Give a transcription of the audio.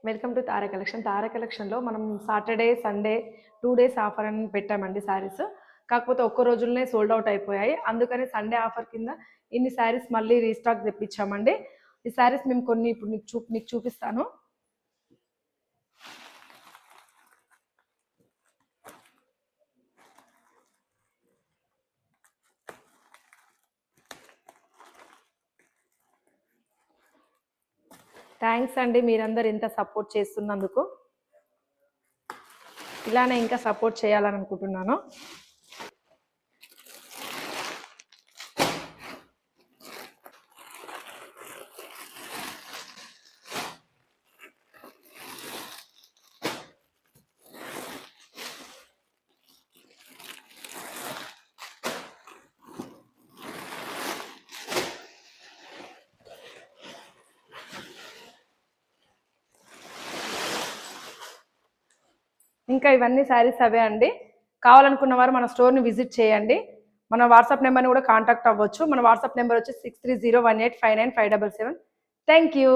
Welcome to Tara collection. Tara కలెక్షన్లో మనం Saturday Sunday 2 days offer అని పెట్టామండి శారీస్. కాకపోతే ఒక్క రోజుల్లోనే సోల్డ్ అవుట్ అయిపోయాయి. అందుకని సండే ఆఫర్ కింద ఇన్ని శారీస్ మళ్ళీ రీస్టాక్ తెప్పించామండి. ఈ శారీస్ మేము కొన్ని ఇప్పుడు మీకు చూపిస్తాను. థ్యాంక్స్ అండి, మీరందరూ ఇంత సపోర్ట్ చేస్తున్నందుకు. ఇలానే ఇంకా సపోర్ట్ చేయాలని అనుకుంటున్నాను. ఇంకా ఇవన్నీ శారీస్ అవే అండి. కావాలనుకున్న వారు మన స్టోర్ని విజిట్ చేయండి. మన వాట్సాప్ నెంబర్ని కూడా కాంటాక్ట్ అవ్వచ్చు. మన వాట్సాప్ నెంబర్ వచ్చి 6301859577. Thank you.